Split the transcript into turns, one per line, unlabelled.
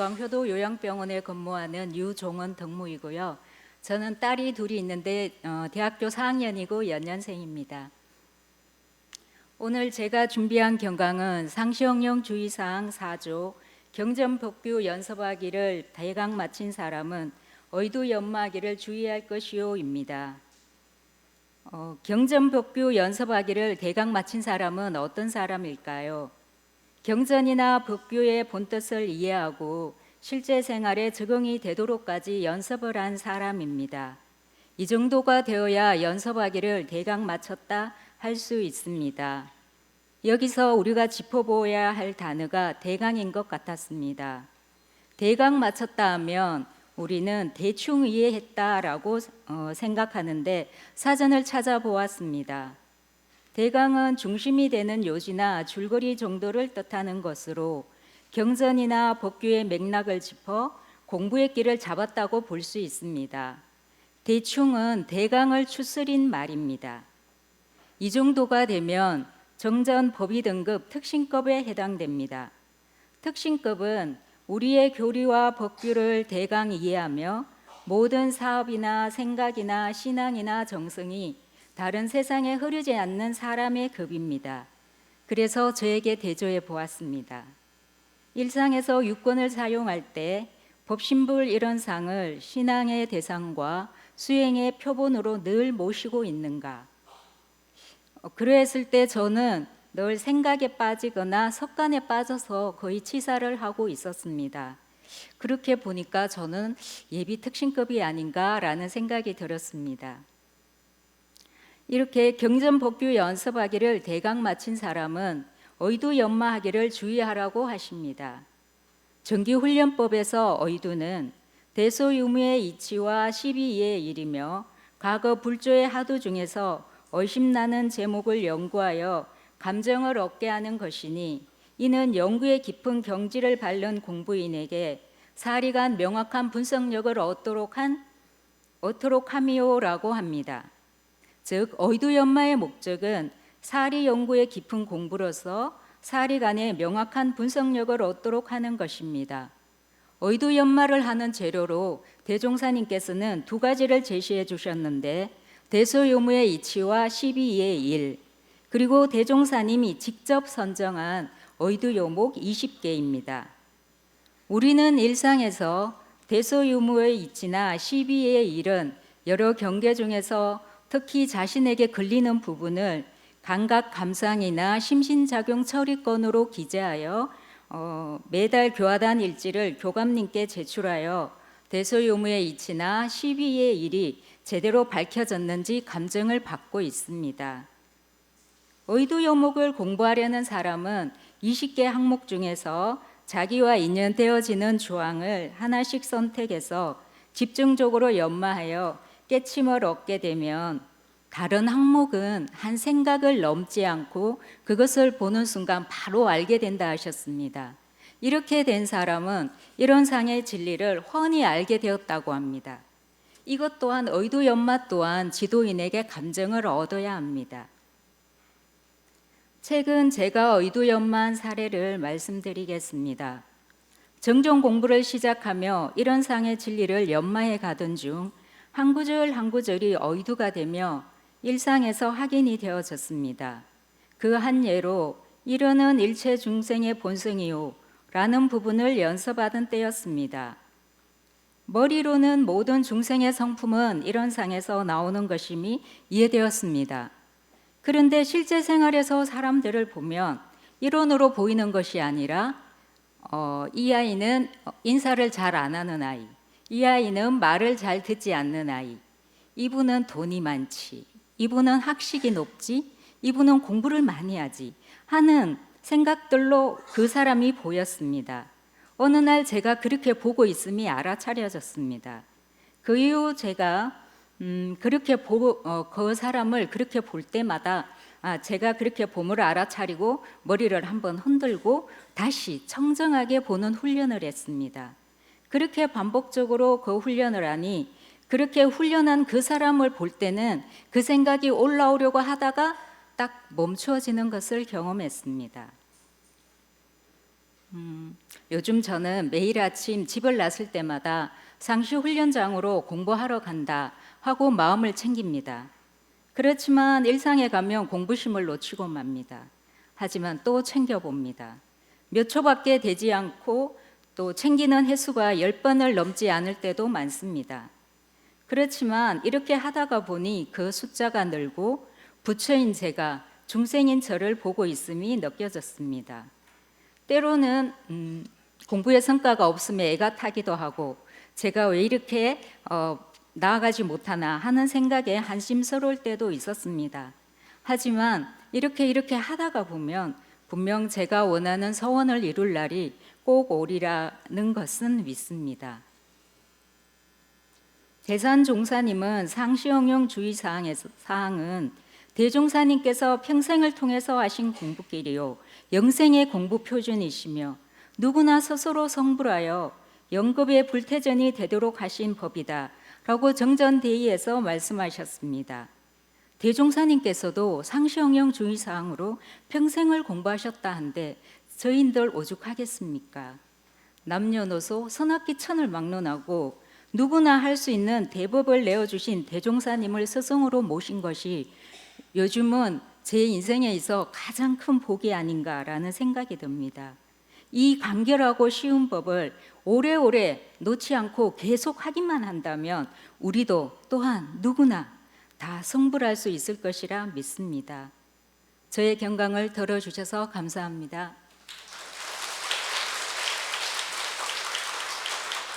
효도 요양병원에 근무하는 유종원 덕무이고요. 저는 딸이 둘이 있는데 대학교 4학년이고 연년생입니다. 오늘 제가 준비한 경강은 상시형용 주의사항 4조 경전법규 연습하기를 대강 마친 사람은 의두연마하기를 주의할 것이요입니다. 경전법규 연습하기를 대강 마친 사람은 어떤 사람일까요? 경전이나 법규의 본뜻을 이해하고 실제 생활에 적응이 되도록까지 연습을 한 사람입니다. 이 정도가 되어야 연습하기를 대강 마쳤다 할 수 있습니다. 여기서 우리가 짚어보아야 할 단어가 대강인 것 같았습니다. 대강 마쳤다 하면 우리는 대충 이해했다라고 생각하는데 사전을 찾아보았습니다. 대강은 중심이 되는 요지나 줄거리 정도를 뜻하는 것으로 경전이나 법규의 맥락을 짚어 공부의 길을 잡았다고 볼 수 있습니다. 대충은 대강을 추스린 말입니다. 이 정도가 되면 정전 법의 등급 특신급에 해당됩니다. 특신급은 우리의 교리와 법규를 대강 이해하며 모든 사업이나 생각이나 신앙이나 정성이 다른 세상에 흐르지 않는 사람의 급입니다. 그래서 저에게 대조해 보았습니다. 일상에서 유권을 사용할 때 법신불 이런 상을 신앙의 대상과 수행의 표본으로 늘 모시고 있는가? 그랬을 때 저는 늘 생각에 빠지거나 습관에 빠져서 거의 치사를 하고 있었습니다. 그렇게 보니까 저는 예비 특신급이 아닌가라는 생각이 들었습니다. 이렇게 경전법규 연습하기를 대강 마친 사람은 의두연마하기를 주의하라고 하십니다. 정기훈련법에서 의두는 대소유무의 이치와 12의 일이며 과거 불조의 하도 중에서 의심나는 제목을 연구하여 감정을 얻게 하는 것이니 이는 연구의 깊은 경지를 밟는 공부인에게 사리간 명확한 분석력을 얻도록 함이요라고 합니다. 즉 의두연마의 목적은 사리 연구의 깊은 공부로서 사리 간의 명확한 분석력을 얻도록 하는 것입니다. 의두연마를 하는 재료로 대종사님께서는 두 가지를 제시해 주셨는데 대소요무의 이치와 12의 일, 그리고 대종사님이 직접 선정한 의두요목 20개입니다. 우리는 일상에서 대소유무의 이치나 12의 일은 여러 경계 중에서 특히 자신에게 걸리는 부분을 감각 감상이나 심신작용 처리건으로 기재하여 매달 교화단 일지를 교감님께 제출하여 대소유무의 이치나 12의 일이 제대로 밝혀졌는지 감정을 받고 있습니다. 의두요목을 공부하려는 사람은 20개 항목 중에서 자기와 인연되어지는 조항을 하나씩 선택해서 집중적으로 연마하여 깨침을 얻게 되면 다른 항목은 한 생각을 넘지 않고 그것을 보는 순간 바로 알게 된다 하셨습니다. 이렇게 된 사람은 이런 상의 진리를 훤히 알게 되었다고 합니다. 이것 또한 의두연마 또한 지도인에게 감정을 얻어야 합니다. 최근 제가 의두연마한 사례를 말씀드리겠습니다. 정종 공부를 시작하며 이런 상의 진리를 연마해 가던 중 한 구절 한 구절이 의두가 되며 일상에서 확인이 되어졌습니다. 그 한 예로 이르는 일체 중생의 본성이요 라는 부분을 연습하던 때였습니다. 머리로는 모든 중생의 성품은 이런 상에서 나오는 것임이 이해되었습니다. 그런데 실제 생활에서 사람들을 보면 이론으로 보이는 것이 아니라 이 아이는 인사를 잘 안 하는 아이, 이 아이는 말을 잘 듣지 않는 아이, 이분은 돈이 많지, 이분은 학식이 높지, 이분은 공부를 많이 하지 하는 생각들로 그 사람이 보였습니다. 어느 날 제가 그렇게 보고 있음이 알아차려졌습니다. 그 이후 제가 그렇게 보고 그 사람을 그렇게 볼 때마다 제가 그렇게 봄을 알아차리고 머리를 한번 흔들고 다시 청정하게 보는 훈련을 했습니다. 그렇게 반복적으로 그 훈련을 하니 그렇게 훈련한 그 사람을 볼 때는 그 생각이 올라오려고 하다가 딱 멈추어지는 것을 경험했습니다. 요즘 저는 매일 아침 집을 나설 때마다 상시 훈련장으로 공부하러 간다 하고 마음을 챙깁니다. 그렇지만 일상에 가면 공부심을 놓치고 맙니다. 하지만 또 챙겨봅니다. 몇 초밖에 되지 않고 또 챙기는 횟수가 10번을 넘지 않을 때도 많습니다. 그렇지만 이렇게 하다가 보니 그 숫자가 늘고 부처인 제가 중생인 저를 보고 있음이 느껴졌습니다. 때로는 공부에 성과가 없으면 애가 타기도 하고 제가 왜 이렇게 나아가지 못하나 하는 생각에 한심스러울 때도 있었습니다. 하지만 이렇게 하다가 보면 분명 제가 원하는 서원을 이룰 날이 꼭 오리라는 것은 믿습니다. 대산종사님은 상시응용주의 사항은 대종사님께서 평생을 통해서 하신 공부길이요 영생의 공부 표준이시며 누구나 스스로 성불하여 영급의 불태전이 되도록 하신 법이다 라고 정전대의에서 말씀하셨습니다. 대종사님께서도 상시응용주의 사항으로 평생을 공부하셨다 한데 저희들 오죽하겠습니까? 남녀노소 선악기 천을 막론하고 누구나 할 수 있는 대법을 내어주신 대종사님을 스승으로 모신 것이 요즘은 제 인생에 있어 가장 큰 복이 아닌가라는 생각이 듭니다. 이 간결하고 쉬운 법을 오래오래 놓지 않고 계속 하기만 한다면 우리도 또한 누구나 다 성불할 수 있을 것이라 믿습니다. 저의 경강을 들어주셔서 감사합니다.